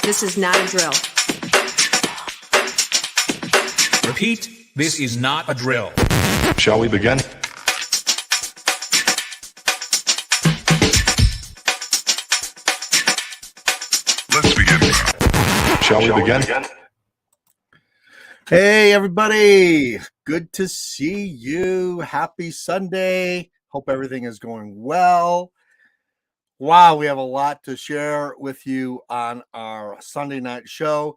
This is not a drill. Repeat, this is not a drill. Shall we begin? Shall we begin? Hey, everybody. Good to see you. Happy Sunday. Hope everything is going well. Wow, we have a lot to share with you on our Sunday night show.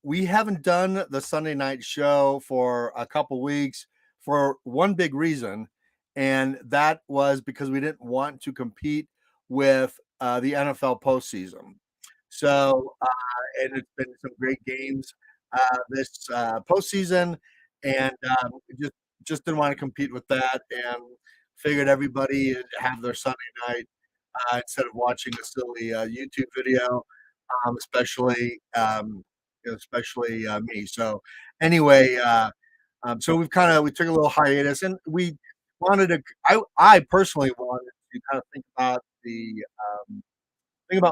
We haven't done the Sunday night show for a couple weeks for one big reason, and that was because we didn't want to compete with the NFL postseason. So, and it's been some great games this postseason, and just didn't want to compete with that, and figured everybody would have their Sunday night instead of watching a silly YouTube video, especially me. So anyway, so we took a little hiatus, and we wanted to. I personally wanted to kind of think about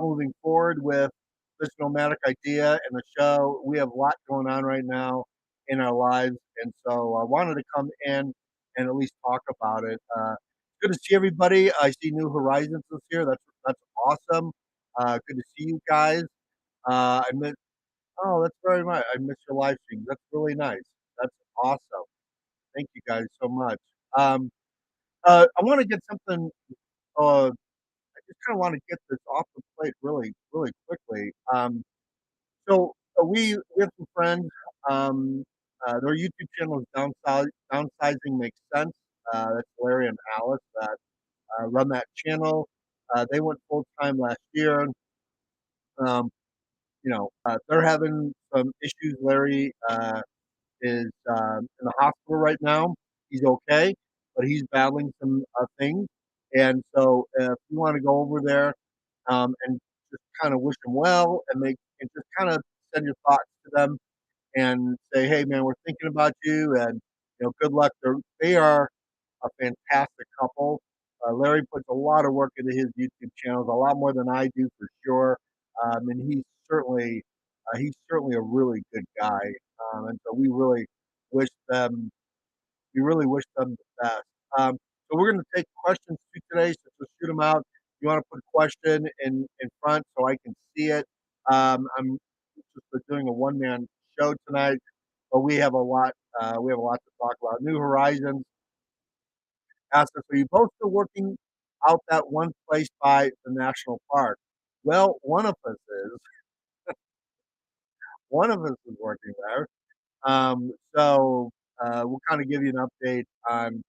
moving forward with this nomadic idea and the show. We have a lot going on right now in our lives, and so I wanted to come in and at least talk about it. Good to see everybody. I see New Horizons is here. That's awesome. Good to see you guys. I miss. Oh, that's very much. I miss your live stream. That's really nice. That's awesome. Thank you guys so much. Um, I want to get something. I just kind of want to get this off the plate really, really quickly. We have some friends. Um, their YouTube channel is Downsizing Makes Sense. That's Larry and Alice that run that channel. They went full time last year. Um, they're having some issues. Larry is in the hospital right now. He's okay, but he's battling some things. And so, if you want to go over there and just kind of wish them well, and just kind of send your thoughts to them and say, "Hey, man, we're thinking about you, and good luck." They are a fantastic couple. Larry puts a lot of work into his YouTube channels, a lot more than I do for sure, and he's certainly a really good guy, and so wish them we really wish them the best. So we're going to take questions too today, so just shoot them out. If you want to put a question in front so I can see it. I'm just doing a one man show tonight, but we have a lot. We have a lot to talk about. New Horizons asked us, "Are you both still working out that one place by the national park?" Well, one of us is. One of us is working there. We'll kind of give you an update on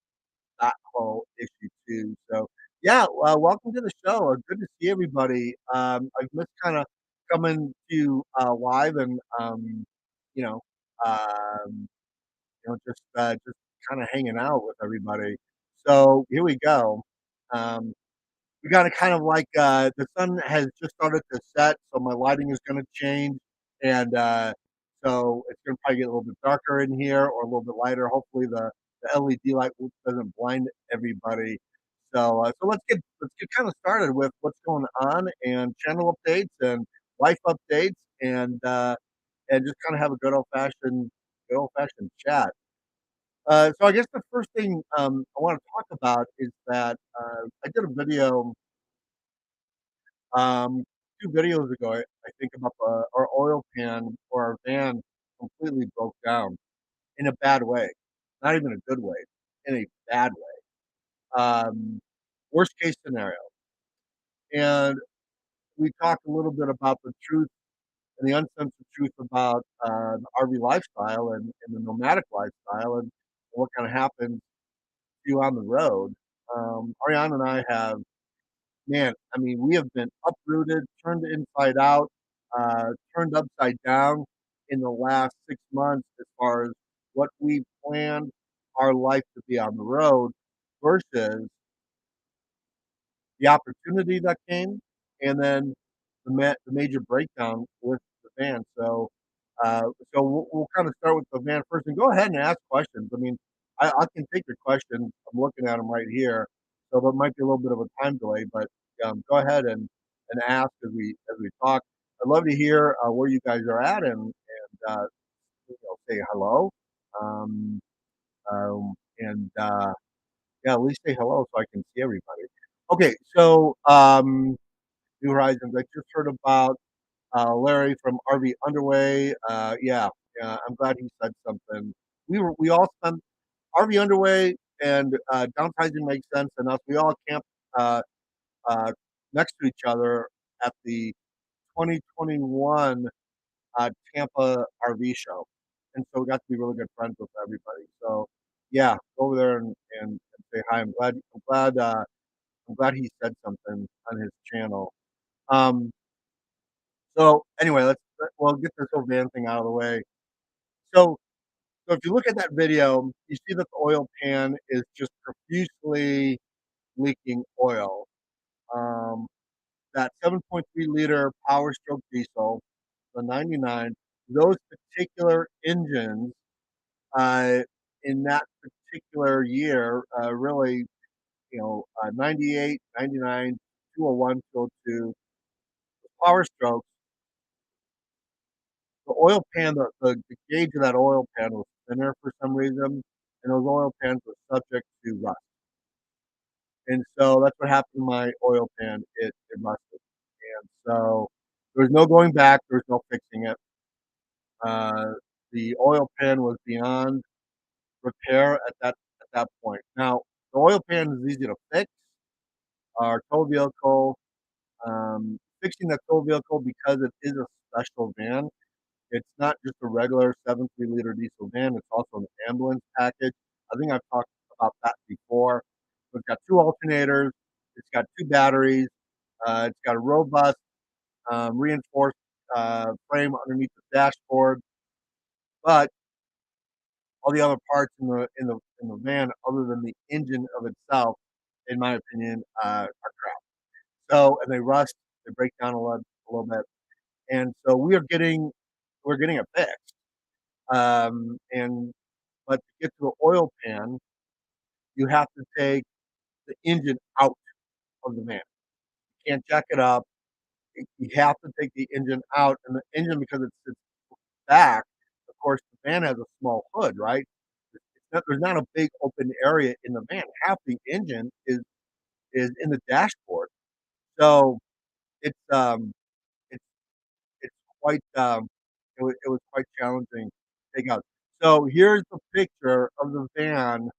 that whole issue too. So yeah, welcome to the show. Good to see everybody. I've missed kind of coming to live and you know, um, just kind of hanging out with everybody. So here we go. Um, we got to kind of like the sun has just started to set, so my lighting is going to change, and so it's going to probably get a little bit darker in here or a little bit lighter. Hopefully, the LED light doesn't blind everybody. So let's get kind of started with what's going on and channel updates and life updates and just kind of have a good old fashioned chat. So I guess the first thing I want to talk about is that I did a video 2 videos ago, I think about our oil pan or our van completely broke down in a bad way, not even a good way, in a bad way. Worst case scenario. And we talked a little bit about the truth and the uncensored truth about the RV lifestyle and the nomadic lifestyle and what kind of happens to you on the road. Ariane and I have man, I mean, we have been uprooted, turned inside out, turned upside down in the last 6 months as far as what we planned our life to be on the road versus the opportunity that came, and then the major breakdown with the van. So we'll kind of start with the van first, and go ahead and ask questions. I mean, I can take your questions. I'm looking at them right here, so there might be a little bit of a time delay, but go ahead and ask as we talk. I'd love to hear where you guys are at and say hello. Um, and yeah, at least say hello so I can see everybody. Okay, so New Horizons. I just heard about. Larry from RV Underway. Yeah, I'm glad he said something. We all spent RV Underway and downsizing makes sense, and us. We all camped uh, uh, next to each other at the 2021 Tampa RV show, and so we got to be really good friends with everybody. So yeah, go over there and say hi. I'm glad he said something on his channel. Um, so anyway, we'll get this whole van thing out of the way. So so if you look at that video, you see that the oil pan is just profusely leaking oil. Um, that 7.3 liter Power Stroke diesel, the 99, those particular engines uh, in that particular year, really, 98, 99, 201, 202, Power Strokes, the oil pan, the gauge of that oil pan was thinner for some reason, and those oil pans were subject to rust. And so that's what happened to my oil pan. It rusted. And so there was no going back. There was no fixing it. Uh, the oil pan was beyond repair at that point. Now the oil pan is easy to fix. Our tow vehicle, fixing that tow vehicle because it is a special van. It's not just a regular 7.3 liter diesel van. It's also an ambulance package. I think I've talked about that before. So it's got two alternators. It's got two batteries. It's got a robust reinforced frame underneath the dashboard. But all the other parts in the van, other than the engine of itself, in my opinion, are crap. So and they rust, they break down a little bit, and so we're getting it fixed. And but to get to the oil pan, you have to take the engine out of the van. You can't jack it up. You have to take the engine out, and the engine because it sits back. Of course, the van has a small hood, right? There's not a big open area in the van. Half the engine is in the dashboard, so it's it's it's quite it was quite challenging to take out. So here's the picture of the van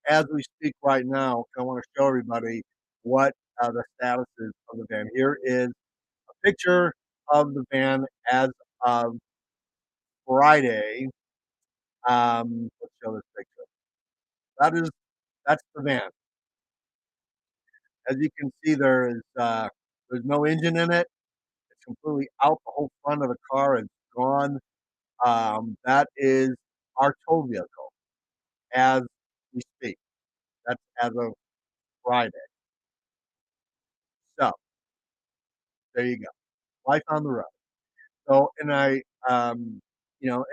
as we speak right now. I want to show everybody what the status is of the van. Here is a picture of the van as of Friday. Let's show this picture. That's the van. As you can see, there's no engine in it. It's completely out. The whole front of the car is gone. That is our tow vehicle as we speak. That's as of Friday. So there you go. Life on the road. So, and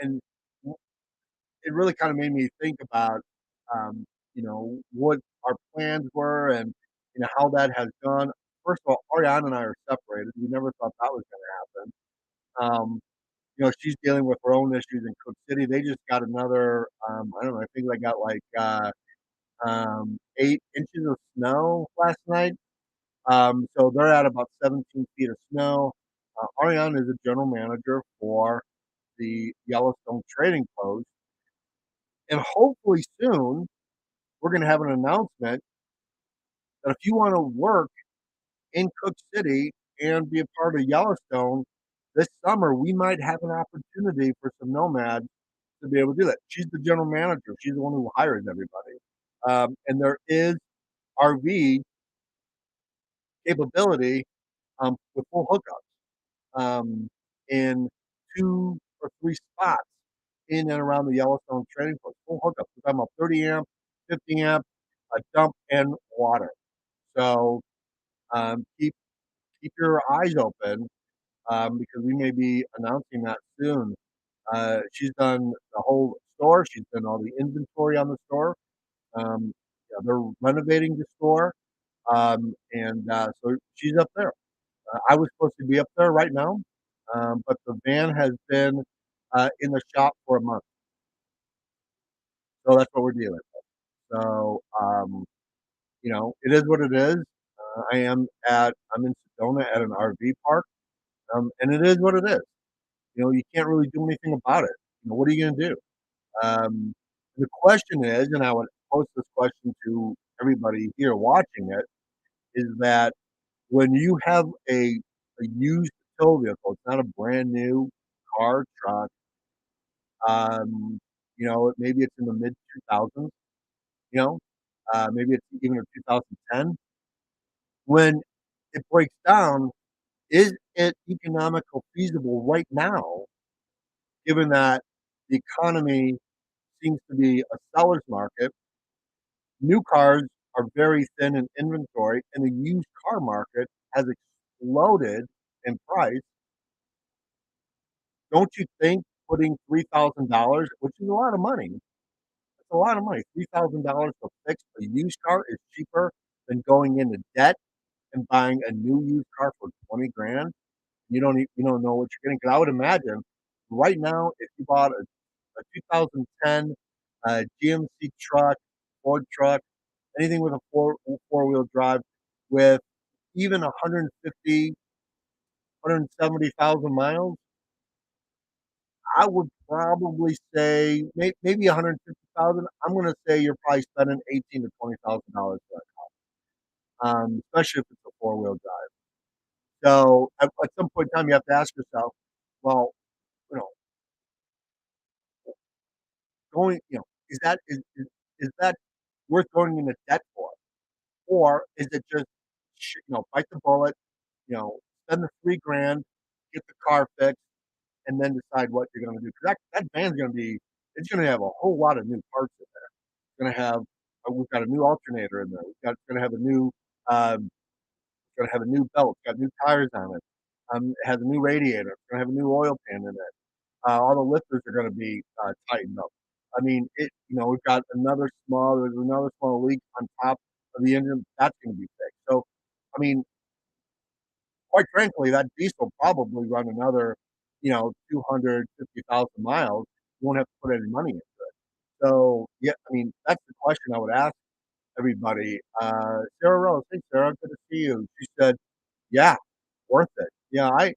and it really kind of made me think about, what our plans were and, how that has gone. First of all, Ariane and I are separated. We never thought that was going to happen. She's dealing with her own issues in Cook City. They just got another, I don't know, I think they got like 8 inches of snow last night. So they're at about 17 feet of snow. Ariane is a general manager for the Yellowstone Trading Post. And hopefully soon, we're going to have an announcement that if you want to work in Cook City and be a part of Yellowstone this summer, we might have an opportunity for some nomads to be able to do that. She's the general manager. She's the one who hires everybody. And there is RV capability with full hookups in 2 or 3 spots in and around the Yellowstone Trading Post. Full hookups. We're talking about 30 amp, 50 amp, a dump, and water. So keep your eyes open because we may be announcing that soon. She's done the whole store. She's done all the inventory on the store. Yeah, they're renovating the store, and so she's up there. I was supposed to be up there right now, but the van has been in the shop for a month, so that's what we're dealing with. So it is what it is. I'm in Sedona at an RV park. And it is what it is. You can't really do anything about it. What are you going to do? Um, the question is, and I would pose this question to everybody here watching it, is that when you have a used tow vehicle, it's not a brand new car, truck, maybe it's in the mid 2000s, you know, maybe it's even a 2010. When it breaks down, is it economical feasible right now, given that the economy seems to be a seller's market? New cars are very thin in inventory, and the used car market has exploded in price. Don't you think putting $3,000, which is a lot of money, it's a lot of money, $3,000 to fix a used car is cheaper than going into debt and buying a new used car for 20 grand? You don't know what you're getting. 'Cause I would imagine right now, if you bought a 2010 GMC truck, Ford truck, anything with a four-wheel drive with even 150, 170,000 miles, I would probably say maybe 150,000. I'm going to say you're probably spending 18 to $20,000 for that, especially if it's a four-wheel drive. So at some point in time, you have to ask yourself, well, you know, is that worth going into debt for, or is it just bite the bullet, spend the 3 grand, get the car fixed, and then decide what you're going to do. Because that van's going to be, it's going to have a whole lot of new parts in there. It's going to have, we've got a new alternator in there. It's going to have a new, going to have a new belt. It's got new tires on it. It has a new radiator. It's going to have a new oil pan in it. All the lifters are going to be tightened up. I mean, we've got there's another small leak on top of the engine. That's going to be fixed. So, I mean, quite frankly, that diesel probably run another, 250,000 miles. You won't have to put any money into it. So, yeah, I mean, that's the question I would ask everybody. Sarah Rose, hey, Sarah, good to see you. She said, yeah, worth it. Yeah, I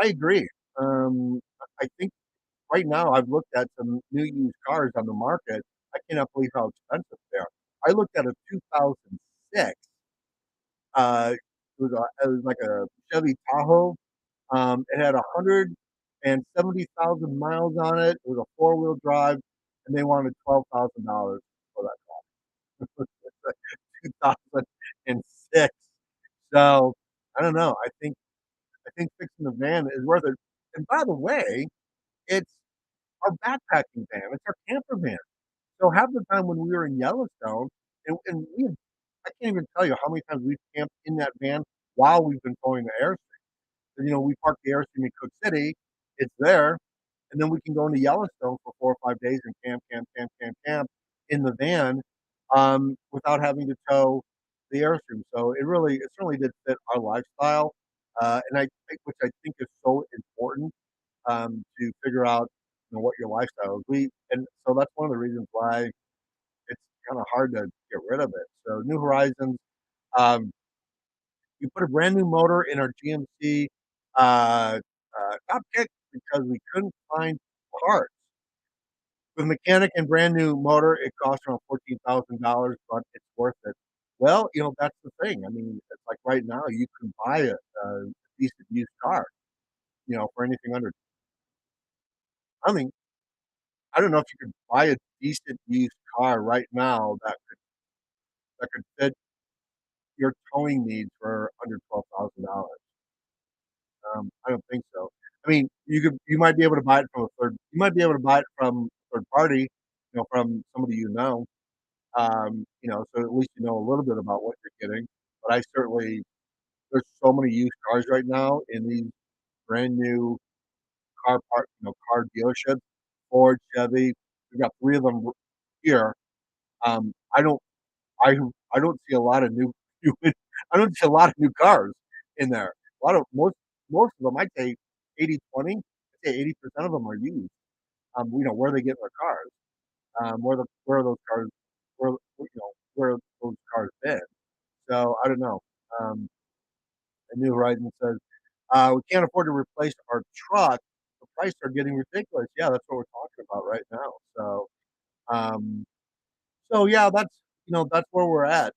agree. I think right now I've looked at some new used cars on the market. I cannot believe how expensive they are. I looked at a 2006. It was like a Chevy Tahoe. It had 170,000 miles on it. It was a four-wheel drive, and they wanted $12,000 for that car. 2006. So I don't know. I think fixing the van is worth it. And by the way, it's our backpacking van. It's our camper van. So half the time when we were in Yellowstone, I can't even tell you how many times we've camped in that van while we've been going to Airstream. We park the Airstream in Cook City. It's there, and then we can go into Yellowstone for 4 or 5 days and camp in the van, without having to tow the Airstream. So it certainly did fit our lifestyle, and which I think is so important, to figure out what your lifestyle is. And so that's one of the reasons why it's kind of hard to get rid of it. So New Horizons, um, we put a brand new motor in our GMC top kick because we couldn't find parts. With mechanic and brand new motor, it costs around $14,000, but it's worth it. Well, that's the thing. I mean, it's like right now you can buy a decent used car, for anything under. I mean, I don't know if you could buy a decent used car right now that could fit your towing needs for under $12,000. I don't think so. I mean, you might be able to buy it from you might be able to buy it from a third party, from somebody so at least you know a little bit about what you're getting. But there's so many used cars right now in these brand new car dealerships, Ford, Chevy. We've got three of them here. Um, I don't, I don't see a lot of I don't see a lot of new cars in there. A lot of most of them, I'd say 80-20. I'd say 80% of them are used. Where they get their cars, where are those cars, where those cars been. So I don't know. A New Horizon says We can't afford to replace our truck. The prices are getting ridiculous. Yeah, that's what we're talking about right now. Um, so yeah, that's where we're at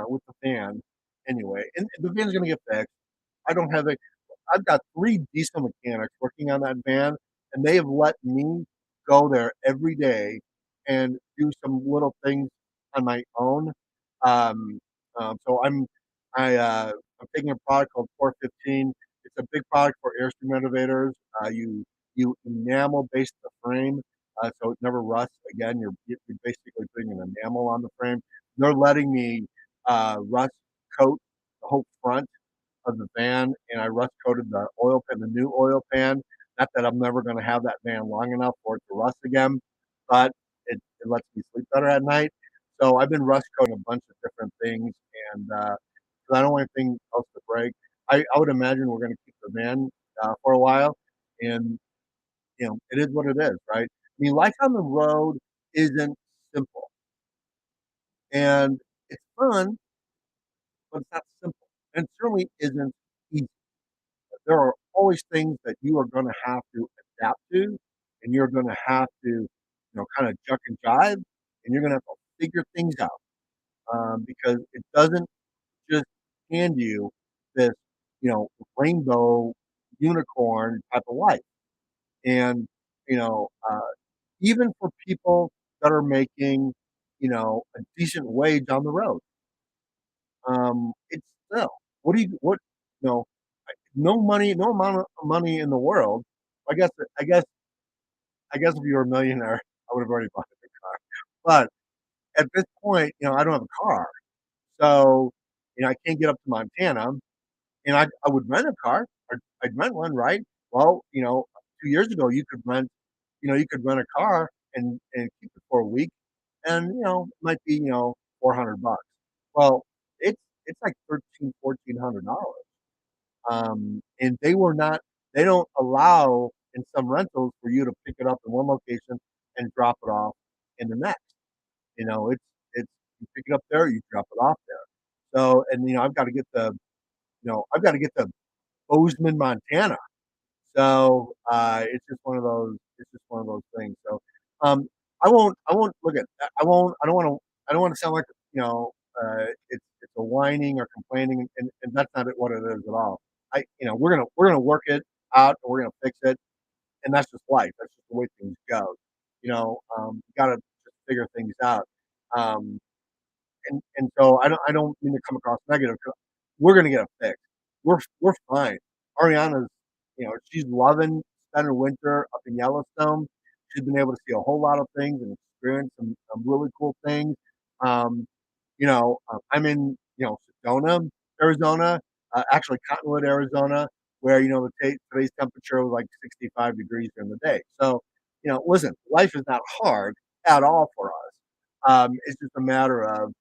with the van. Anyway, and the van's gonna get fixed. I don't have a I've got 3 diesel mechanics working on that van, and they have let me go there every day and do some little things on my own. Um, so I'm taking a product called 415. It's a big product for Airstream renovators. You enamel base the frame, so it never rusts. Again, you're basically putting an enamel on the frame. They're letting me rust coat the whole front of the van, and I rust coated the oil pan, the new oil pan. Not that I'm never going to have that van long enough for it to rust again, but it lets me sleep better at night. So I've been rust coating a bunch of different things, and 'cause I don't want anything else to break. I would imagine we're going to keep the van for a while, and it is what it is, right? I mean, life on the road isn't simple, and it's fun, but it's not simple, and it certainly isn't easy. There are always things that you are going to have to adapt to, and you're going to have to, kind of juck and jive, and you're going to have to figure things out because it doesn't just hand you this, rainbow unicorn type of life. And you know, even for people that are making, a decent wage on the road, it's still you know no money, no amount of money in the world. I guess I guess I guess if you were a millionaire, I would have already bought a new car. But at this point, I don't have a car. So, I can't get up to Montana and I would rent a car. I'd rent one, right? Well, 2 years ago you could rent a car and keep it for a week and it might be, $400. Well, it's like 1,400 $1,400. And they don't allow in some rentals for you to pick it up in one location and drop it off in the next. It's you pick it up there, you drop it off there. So, and I've got to get to Bozeman, Montana. So it's just one of those. It's just one of those things. So I won't look at. I won't. I don't want to. I don't want to sound like it's a whining or complaining, and that's not what it is at all. We're gonna work it out, and we're gonna fix it, and that's just life. That's just the way things go. You got to just figure things out. Um, and so I don't mean to come across negative. 'Cause we're gonna get it fixed. We're fine. Ariana's, she's loving spending winter up in Yellowstone. She's been able to see a whole lot of things and experience some really cool things. Um, I'm in, Sedona, Arizona, actually Cottonwood, Arizona, where today's temperature was like 65 degrees during the day. So, listen, life is not hard at all for us. It's just a matter of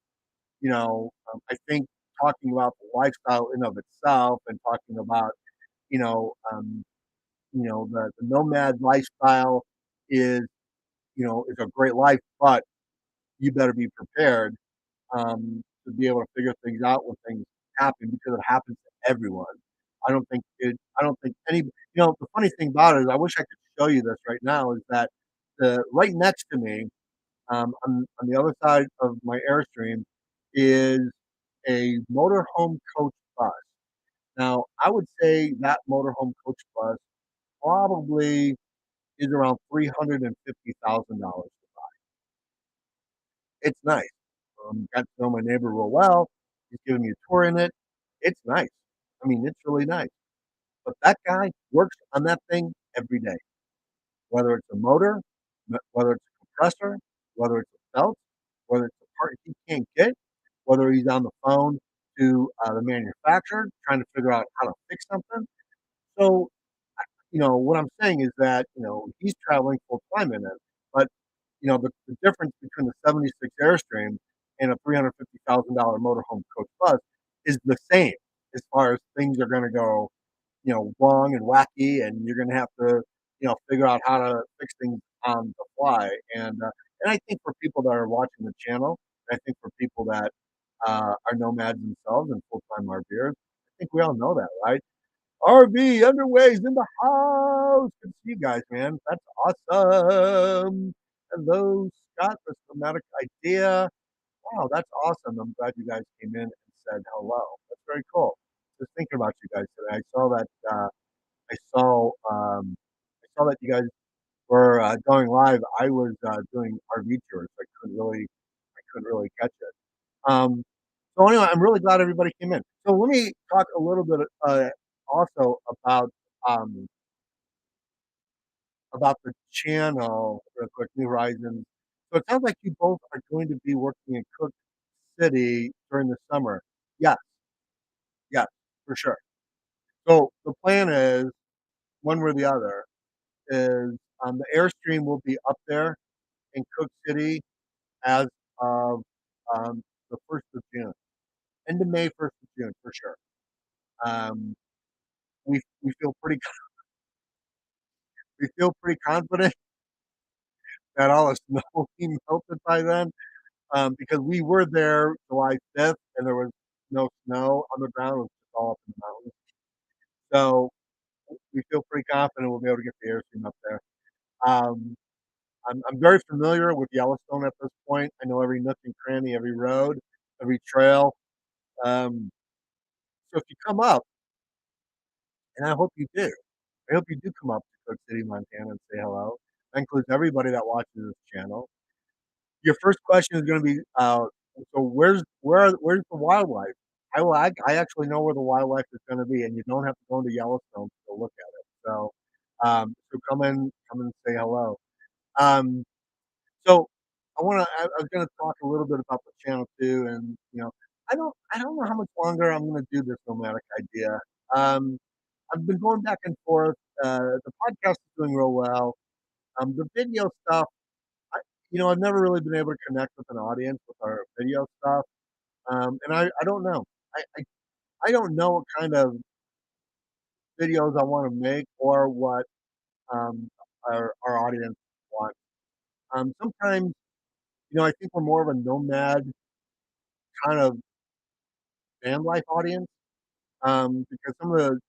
I think talking about the lifestyle in of itself and talking about, you know, um, the nomad lifestyle is, is a great life, but you better be prepared to be able to figure things out when things happen because it happens to everyone. I don't think the funny thing about it is I wish I could show you this right now is that the right next to me on the other side of my Airstream is a motorhome coach bus. Now, I would say that motorhome coach bus probably is around $350,000. It's nice. Got to know my neighbor real well. He's giving me a tour in it. It's nice. I mean, it's really nice. But that guy works on that thing every day, whether it's a motor, whether it's a compressor, whether it's a belt, whether it's a part he can't get, whether he's on the phone to the manufacturer trying to figure out how to fix something. So, what I'm saying is that, he's traveling full time in it. But, the difference between the 76 Airstream and a $350,000 motorhome coach bus is the same as far as things are going to go wrong and wacky, and you're going to have to, figure out how to fix things on the fly. And I think for people that are watching the channel, I think for people that are nomads themselves and full time RVers, I think we all know that, right? RV underways in the house. Good to see you guys, man. That's awesome. Hello, Scott. That's Nomadic Idea. Wow, that's awesome. I'm glad you guys came in and said hello. That's very cool. Just thinking about you guys today. I saw I saw that you guys were going live. I was doing RV tours. I couldn't really catch it. Um, so anyway, I'm really glad everybody came in. So let me talk a little bit also um, about the channel real quick, New Horizons. So it sounds like you both are going to be working in Cook City during the summer. Yes, yes, for sure. So the plan is one way or the other is the Airstream will be up there in Cook City as of the 1st of June, end of May, 1st of June for sure. Um, we feel pretty we feel pretty confident that all the snow will be melted by then, because we were there July 5th and there was no snow on the ground; it was just all up in the mountains. So we feel pretty confident we'll be able to get the Airstream up there. Um, I'm very familiar with Yellowstone at this point. I know every nook and cranny, every road, every trail. Um, so if you come up, and I hope you do, I hope you do come up to Cook City, Montana, and say hello. That includes everybody that watches this channel. Your first question is going to be, so where's the wildlife? I actually know where the wildlife is going to be, and you don't have to go into Yellowstone to look at it. So come and say hello. Um, so I was going to talk a little bit about the channel too, and I don't know how much longer I'm going to do this nomadic idea. Um, I've been going back and forth. The podcast is doing real well. The video stuff, I, I've never really been able to connect with an audience with our video stuff. And I don't know. I don't know what kind of videos I want to make or what um, our audience wants. Sometimes, I think we're more of a nomad kind of van life audience, because some of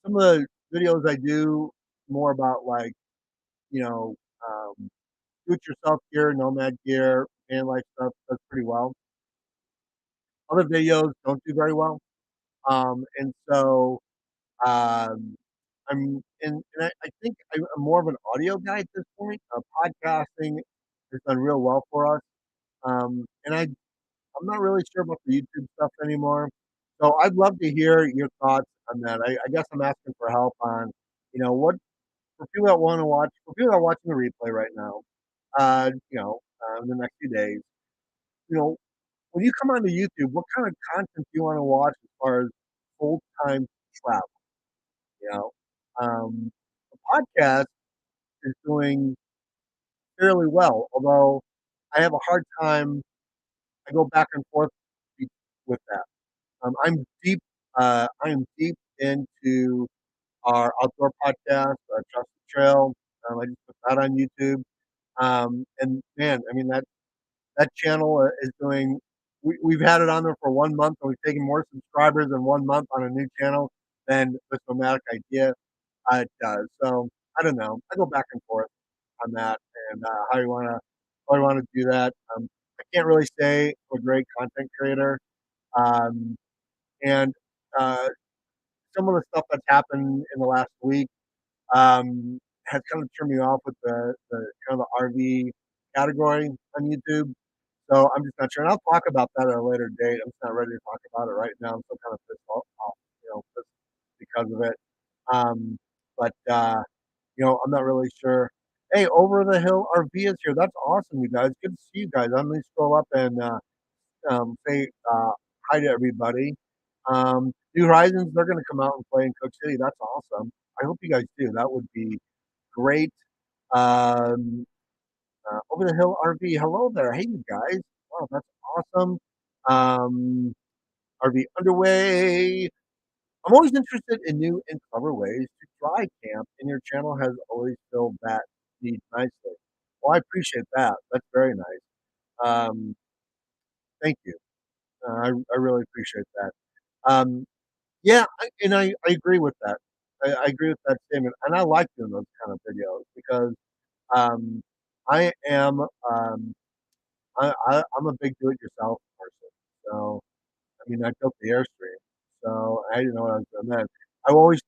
the videos I do more about like, you know, um, do it yourself gear, nomad gear, van life stuff does pretty well. Other videos don't do very well. And so I think I'm more of an audio guy at this point. Podcasting has done real well for us. I'm not really sure about the YouTube stuff anymore. So I'd love to hear your thoughts on that. I guess I'm asking for help on, what for people that want to watch, for people that are watching the replay right now, in the next few days, you know, when you come onto YouTube, what kind of content do you want to watch as far as full time travel? You know, the podcast is doing fairly well, although I have a hard time. I go back and forth with that. I'm deep. I am deep into our outdoor podcast, Trust the Trail. I just put that on YouTube. And man, I mean that channel is doing. We've had it on there for 1 month, and we've taken more subscribers in 1 month on a new channel than the Nomadic Idea does. So I don't know. I go back and forth on that, and how you want to do that. I can't really say I'm a great content creator, um, and uh, some of the stuff that's happened in the last week has kind of turned me off with the kind of the RV category on YouTube. So I'm just not sure, and I'll talk about that at a later date. I'm just not ready to talk about it right now. I'm still kind of off, just because of it. Um, but I'm not really sure. Hey, Over the Hill RV is here. That's awesome, you guys. Good to see you guys. I'm gonna scroll up and say hi to everybody. New Horizons, they're gonna come out and play in Cook City. That's awesome. I hope you guys do. That would be great. Um, Over the Hill RV. Hello there. Hey, you guys. Wow, that's awesome. Um, RV underway. I'm always interested in new and clever ways to dry camp, and your channel has always filled that need nicely. Well, I appreciate that. That's very nice. Um, thank you. I really appreciate that. Um, Yeah, I agree with that. I agree with that statement, and I like doing those kind of videos because, um, I am, I'm a big do-it-yourself person. So, I mean, I built the Airstream, so I didn't know what I was doing then. I always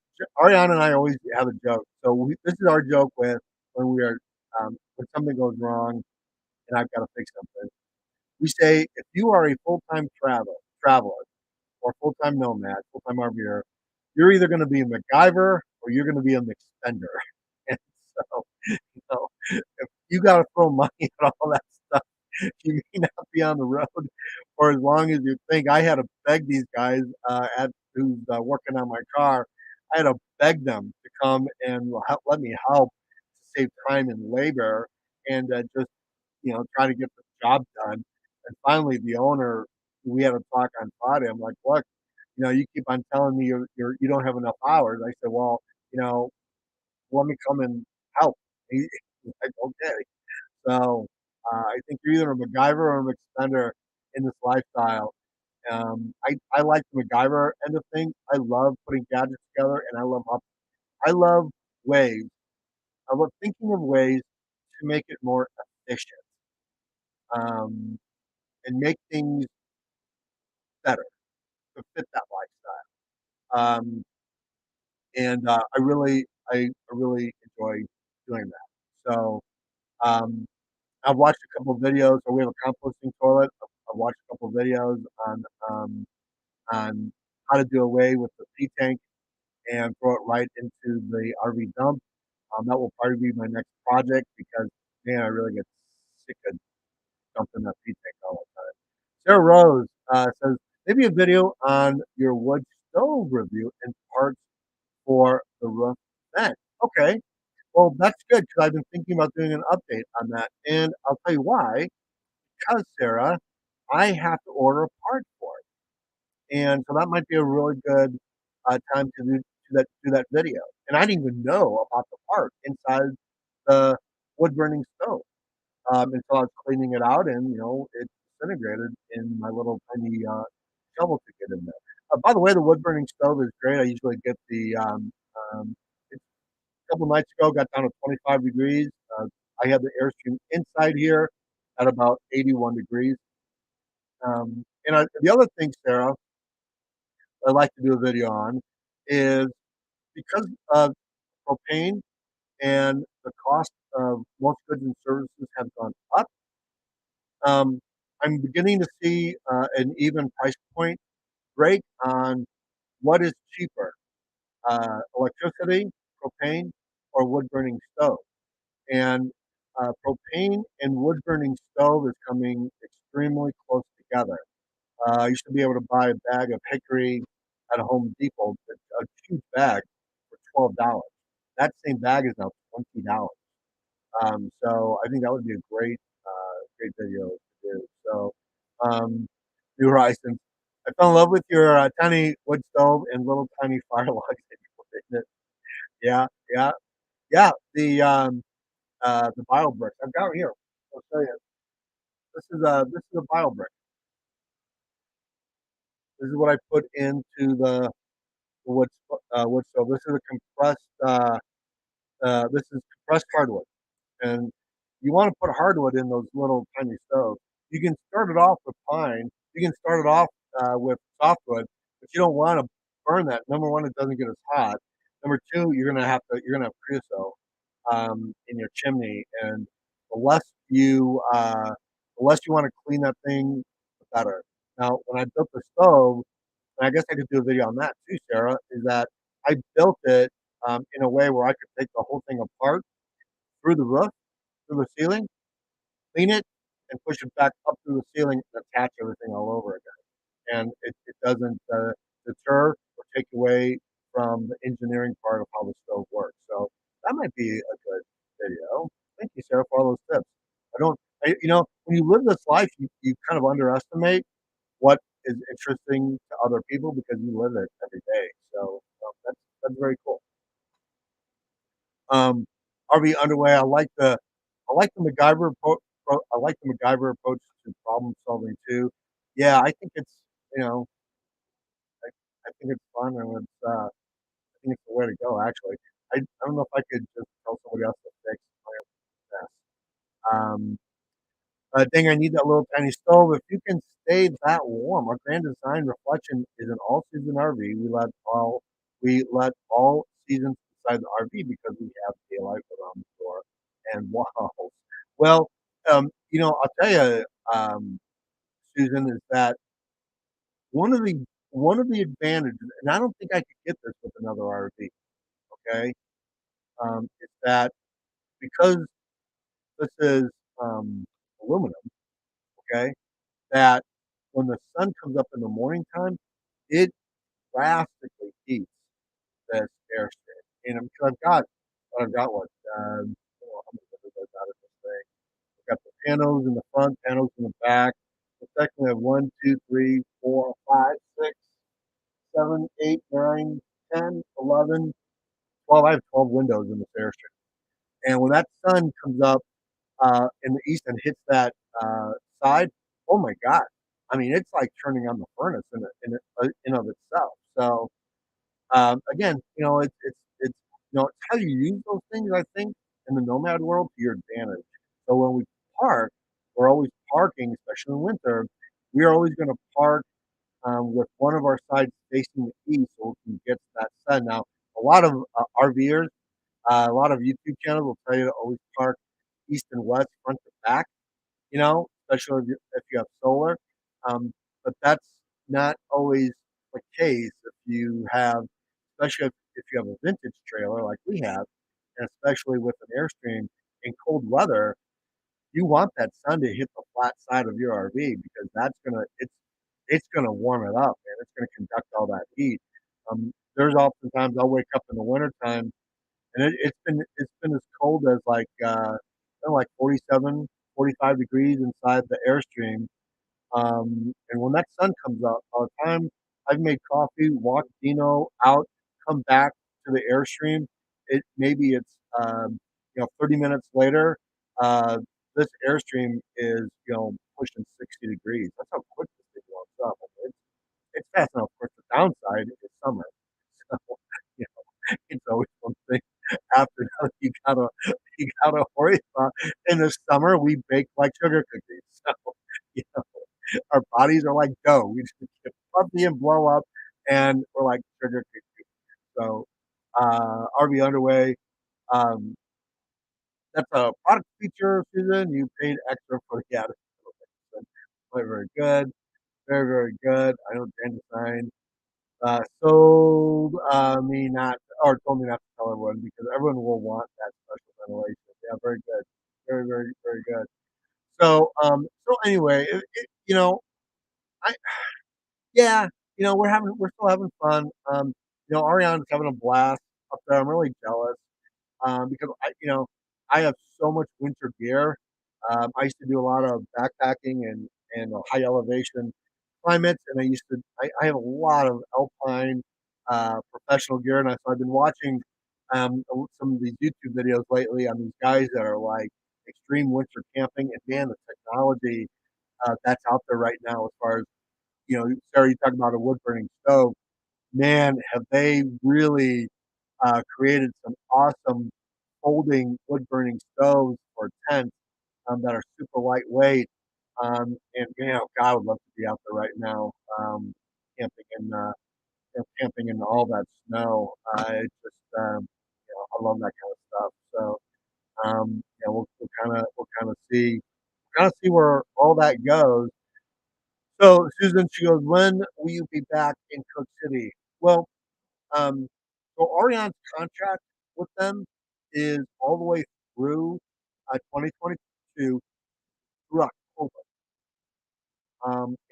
Ariane and I always have a joke. So this is our joke with when we are when something goes wrong and I've got to fix something. We say if you are a full-time traveler or full-time nomad, full-time RVer, you're either going to be a MacGyver or you're going to be a McSpender. And so, you know, if you got to throw money at all that stuff, you may not be on the road for as long as you think. I had to beg these guys at who's working on my car. I had to beg them to come and let me help to save time and labor and just try to get the job done. And finally, the owner, we had a talk on Friday. I'm like, look, you keep on telling me you don't have enough hours. I said, well, you know, let me come and help. He's like, okay. So I think you're either a MacGyver or a McSpender in this lifestyle. I like the MacGyver end of things. I love putting gadgets together, and I love ways. I love thinking of ways to make it more efficient um, and make things better to fit that lifestyle. And I really enjoy doing that. So um, I've watched a couple of videos. So we have a composting toilet. I've watched a couple of videos um, on how to do away with the pee tank and throw it right into the RV dump. That will probably be my next project because man, I really get sick of dumping that pee tank all the time. Sarah Rose says maybe a video on your wood stove review and parts for the roof vent. Okay, well that's good because I've been thinking about doing an update on that, and I'll tell you why. Because Sarah, I have to order a part for it, and so that might be a really good time to do that video. And I didn't even know about the part inside the wood burning stove until I was cleaning it out, and it disintegrated in my little tiny shovel to get in there. By the way, the wood burning stove is great. I usually get the it's a couple nights ago, got down to 25 degrees. I had the Airstream inside here at about 81 degrees. The other thing, Sarah, I'd like to do a video on is because of propane and the cost of most goods and services have gone up. Um, I'm beginning to see an even price point break on what is cheaper, electricity, propane, or wood burning stove. And propane and wood burning stove is coming extremely close together. I used to be able to buy a bag of hickory at a Home Depot, a huge bag for $12. That same bag is now $20. So I think that would be a great video to do. So, um, New Horizons. I fell in love with your tiny wood stove and little tiny fire logs that you put in it. Yeah, yeah, yeah. The bio brick. I've got it here. I'll show you. This is a bio brick. This is what I put into the wood stove. This is compressed hardwood, and you want to put hardwood in those little tiny stoves. You can start it off with pine. You can start it off with softwood, but you don't want to burn that. Number one, it doesn't get as hot. Number two, you're gonna have creosote in your chimney, and the less you uh, the less you want to clean that thing, the better. Now, when I built the stove, and I guess I could do a video on that too, Sarah, is that I built it in a way where I could take the whole thing apart through the roof, through the ceiling, clean it, and push it back up through the ceiling and attach everything all over again. And it doesn't deter or take away from the engineering part of how the stove works. So that might be a good video. Thank you, Sarah, for all those tips. When you live this life, you kind of underestimate what is interesting to other people because you live it every day. So that's very cool. Um, RV underway. I like the MacGyver I like the MacGyver approach to problem solving too. Yeah, I think it's you know I think it's fun, and I think it's the way to go, actually. I don't know if I could just tell somebody else to fix my own mess. Dang, I need that little tiny stove. If you can stay that warm, our grand design reflection is an all-season RV. We let all seasons inside the RV because we have daylight around the door. And wow, well, I'll tell you, Susan, is that one of the one of the advantages, and I don't think I could get this with another RV. Okay, is that because this is aluminum. Okay, that when the sun comes up in the morning time, it drastically heats this Airstream. And because I've got what, how many windows I got in this thing? I've got the panels in the front, panels in the back. The second, I have 1, 2, 3, 4, 5, 6, 7, 8, 9, 10, 11, 12. I have 12 windows in this Airstream. And when that sun comes up in the east and hits that side, oh my God. I mean, it's like turning on the furnace in of itself. So again, it's how you use those things. I think in the nomad world to your advantage. So when we park, we're always parking, especially in winter. We are always going to park with one of our sides facing the east, so we can get to that sun. Now, a lot of RVers, a lot of YouTube channels will tell you to always park east and west, front to back, especially if you have solar. But that's not always the case if you have, especially if you have a vintage trailer like we have, and especially with an Airstream in cold weather, you want that sun to hit the flat side of your RV because it's gonna warm it up, and it's gonna conduct all that heat. There's oftentimes I'll wake up in the wintertime and it's been as cold as like 47, 45 degrees inside the Airstream. And when that sun comes up, by the time I've made coffee, walked Dino out, come back to the Airstream, maybe it's 30 minutes later. Uh, this Airstream is pushing 60 degrees. That's how quick this thing warms up. I mean, it's fast enough. Of course, the downside is summer. So, you it's always one thing after that you gotta worry about. In the summer, we bake like sugar cookies. So, you know, our bodies are like dough. We just get puffy and blow up, and we're like sugar cookies. So, RV Underway, um, that's a product feature, Susan. You paid extra for the added. Very, very good. Very, very good. I know Grand Design me not, or told me not to tell everyone because everyone will want that special ventilation. Yeah, very good. Very, very, very good. So anyway, I, yeah, we're still having fun. Ariane's having a blast up there. I'm really jealous because I have so much winter gear. I used to do a lot of backpacking and high elevation climates, and I have a lot of alpine professional gear, and so I've been watching some of these YouTube videos lately on these guys that are like extreme winter camping, and man, the technology that's out there right now, as far as Sarah, you talk about a wood burning stove. Man, have they really created some awesome folding wood burning stoves or tents that are super lightweight. And God, I would love to be out there right now, camping in camping in all that snow. It's just I love that kind of stuff. So we'll kind of see where all that goes. So Susan, she goes, when will you be back in Cook City? Well, um, so Ariane's contract with them is all the way through 2022 through October.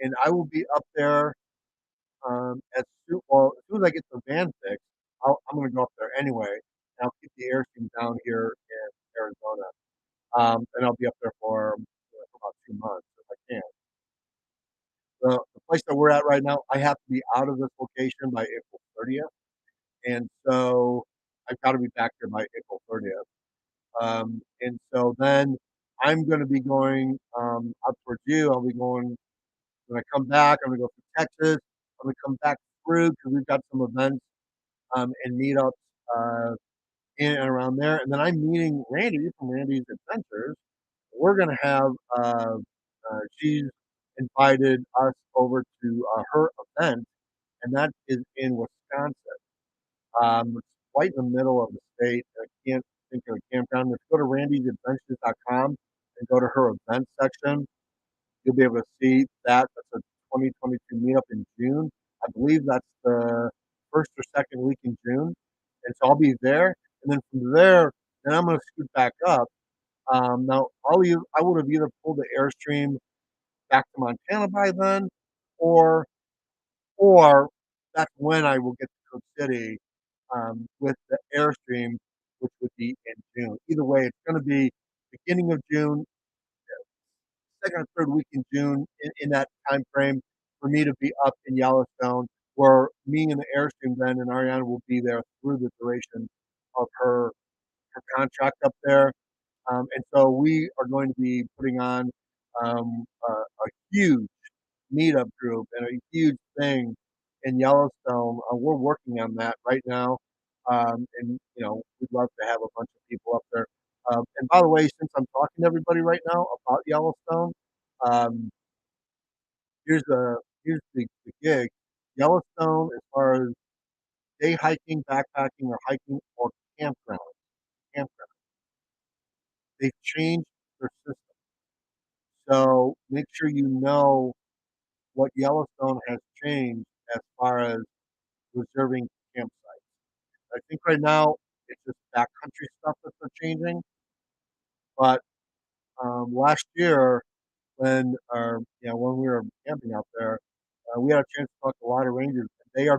And I will be up there as soon as I get the van fixed. I'm going to go up there anyway. And I'll keep the Airstream down here in Arizona, and I'll be up there for about 2 months if I can. The place that we're at right now, I have to be out of this location by April 30th, and so I've got to be back there by April 30th. And so then I'm going to be going up towards you. I'll be going when I come back. I'm going to go through Texas. I'm going to come back through because we've got some events and meetups in and around there. And then I'm meeting Randy from Randy's Adventures. We're going to have, she's invited us over to her event, and that is in Wisconsin. It's right in the middle of the state. I can't think of a campground. If you go to randysadventures.com and go to her event section, you'll be able to see that. That's a 2022 meetup in June. I believe that's the first or second week in June. And so I'll be there. And then from there, then I'm going to scoot back up. Now, I would have either pulled the Airstream back to Montana by then, or or that's when I will get to Cook City with the Airstream, which would be in June. Either way, it's going to be beginning of June, second or third week in June, in that time frame for me to be up in Yellowstone, where me and the Airstream then and Ariane will be there through the duration of her contract up there. And so we are going to be putting on a huge meetup group and a huge thing in Yellowstone. We're working on that right now. And, we'd love to have a bunch of people up there. And by the way, since I'm talking to everybody right now about Yellowstone, um, here's the gig. Yellowstone, as far as day hiking, backpacking, or hiking or campground, they've changed their system. So make sure you know what Yellowstone has changed as far as reserving campsites. I think right now it's just backcountry stuff that they're changing. But last year, when we were camping out there, we had a chance to talk to a lot of rangers. They are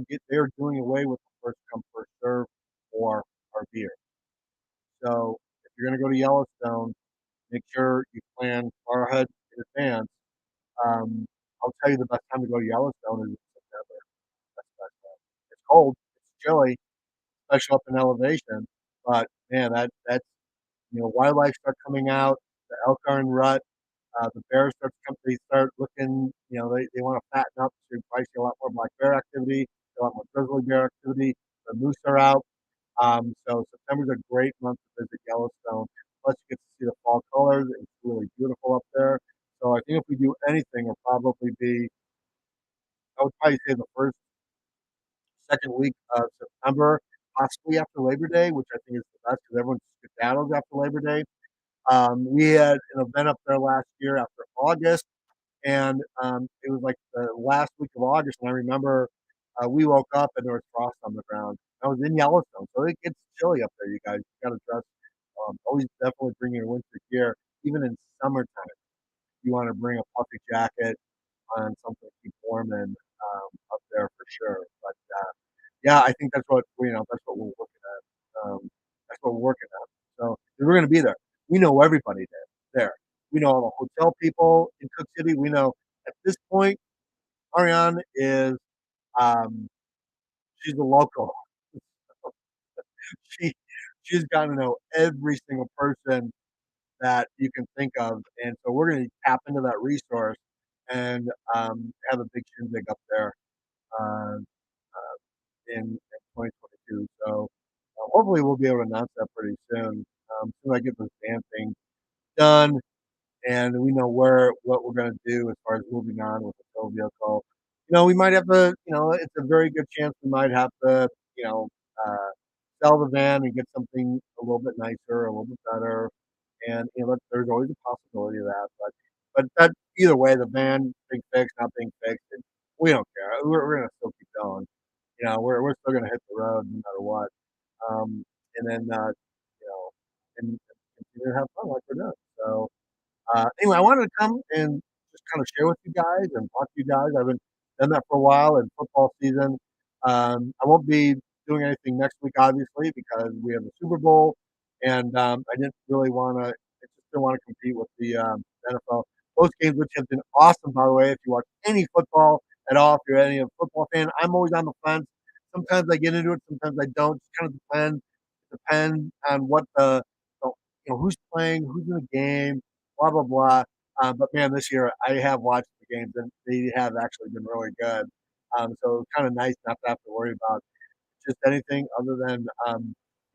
doing away with the first come first serve for our beer. So if you're going to go to Yellowstone, make sure you plan far ahead in advance. Um, I'll tell you the best time to go to Yellowstone is in September. That's the best time. It's cold, it's chilly, especially up in elevation. But man, that's wildlife start coming out, the elk are in rut, the bears they start looking, they want to fatten up, so you probably see a lot more black bear activity, a lot more grizzly bear activity. The moose are out. So September's a great month to visit Yellowstone. Plus, you get to see the fall colors. It's really beautiful up there. So I think if we do anything, it'll probably be, I would probably say the first, second week of September, possibly after Labor Day, which I think is the best because everyone skedaddles after Labor Day. We had an event up there last year after August, and it was like the last week of August. And I remember we woke up and there was frost on the ground. I was in Yellowstone, so it gets chilly up there. You guys got to dress. Always definitely bring your winter gear, even in summertime. You want to bring a puffy jacket on something to keep warm in up there for sure. But yeah, I think that's what we're looking at. That's what we're working on. So we're going to be there. We know everybody there. We know all the hotel people in Cook City. We know at this point, Ariane is um, she's a local. She she's gotten to know every single person that you can think of, and so we're going to tap into that resource and have a big shindig up there uh, in 2022. So hopefully we'll be able to announce that pretty soon. Soon I get this damn thing done and we know what we're going to do as far as moving on with the tow vehicle. We might have to. It's a very good chance we might have to. You know, uh, sell the van and get something a little bit nicer, a little bit better, and there's always a possibility of that. But that either way, the van being fixed, not being fixed, we don't care. We're going to still keep going. We're still going to hit the road no matter what. And then and continue to have fun like we're doing. So. Anyway, I wanted to come and just kind of share with you guys and talk to you guys. I've been done that for a while in football season. I won't be doing anything next week, obviously, because we have the Super Bowl, and I didn't really want to. I just didn't want to compete with the NFL. Those games, which have been awesome, by the way. If you watch any football at all, if you're any football fan, I'm always on the fence. Sometimes I get into it, sometimes I don't. Just kind of depend on what who's playing, who's in the game, blah blah blah. But man, this year I have watched the games and they have actually been really good. So it's kind of nice not to have to worry about just anything other than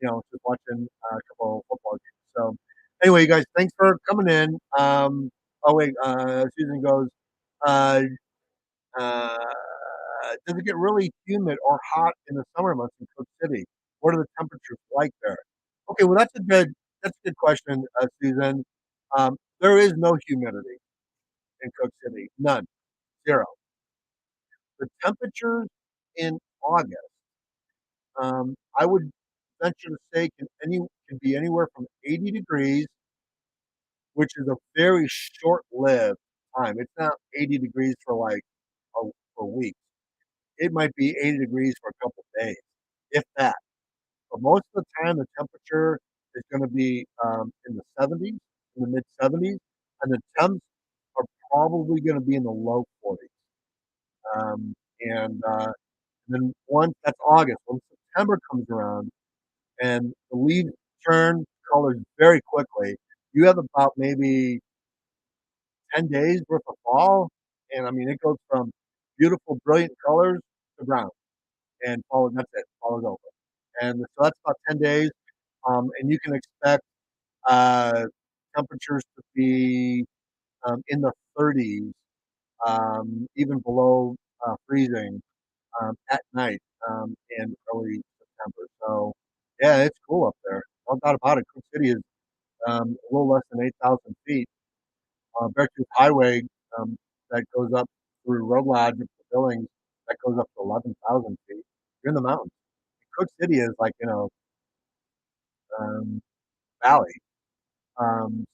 just watching a couple of football games. So anyway, you guys, thanks for coming in. Oh wait, Susan goes. Uh, uh, does it get really humid or hot in the summer months in Cook City? What are the temperatures like there? Okay, well that's a good question, Susan. There is no humidity in Cook City, none, zero. The temperatures in August, I would venture to say can be anywhere from 80 degrees, which is a very short-lived time. It's not 80 degrees for like a week. It might be 80 degrees for a couple of days, if that. But most of the time, the temperature is going to be in the 70s, in the mid 70s, and the temps are probably going to be in the low 40s. And then once that's August, when September comes around and the leaves turn colors very quickly, you have about maybe 10 days worth of fall. And I mean, it goes from beautiful, brilliant colors to brown and that's it, follows over. And so that's about 10 days. And you can expect uh, temperatures to be in the 30s, even below freezing at night in early September. So, yeah, it's cool up there. No doubt about it. Cook City is a little less than 8,000 feet. Beartooth Highway that goes up through Road Lodge to Billings that goes up to 11,000 feet. You're in the mountains. Cook City is like, um, valley.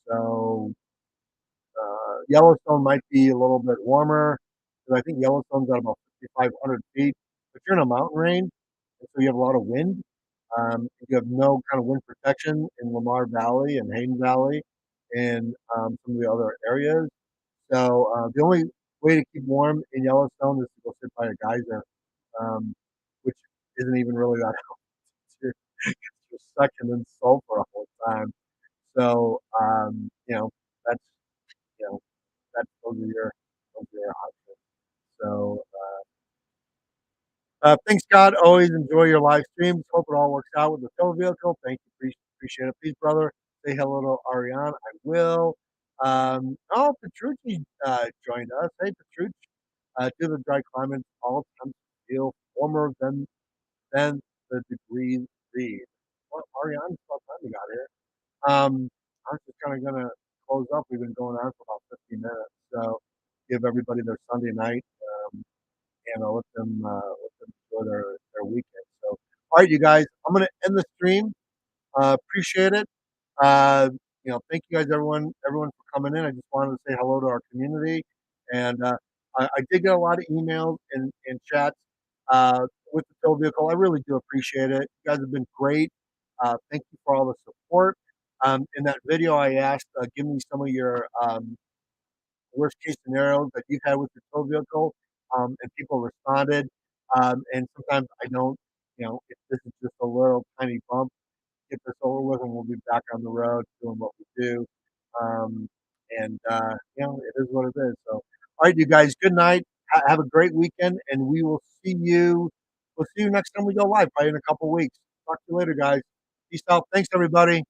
So Yellowstone might be a little bit warmer because I think Yellowstone's at about 5,500 feet. But you're in a mountain range, and so you have a lot of wind. You have no kind of wind protection in Lamar Valley and Hayden Valley and some of the other areas. So the only way to keep warm in Yellowstone is to go sit by a geyser, um, which isn't even really that helpful. You're sucking in sulfur all the time. So that's you know that's those are your options. So thanks, Scott. Always enjoy your live streams. Hope it all works out with the tow vehicle. Thank you. Appreciate it. Please, brother, say hello to Ariane. I will. Petrucci joined us. Hey, Petrucci. Due to the dry climate, all temps feel warmer than the degrees read. Well, Ariane, it's about time we got here. I was just kind of going to close up. We've been going on for about 15 minutes. So give everybody their Sunday night and let them enjoy their weekend. So, all right, you guys, I'm going to end the stream. Appreciate it. Uh, thank you guys, everyone for coming in. I just wanted to say hello to our community, and I did get a lot of emails and chats with the tow vehicle. I really do appreciate it. You guys have been great. Thank you for all the support. In that video, I asked, give me some of your worst case scenarios that you've had with your tow vehicle, and people responded. And sometimes I don't, if this is just a little tiny bump, get this over with, and we'll be back on the road doing what we do. Um, it is what it is. So, all right, you guys, good night. Have a great weekend, and we will see you. We'll see you next time we go live, probably in a couple weeks. Talk to you later, guys. Peace out. Thanks, everybody.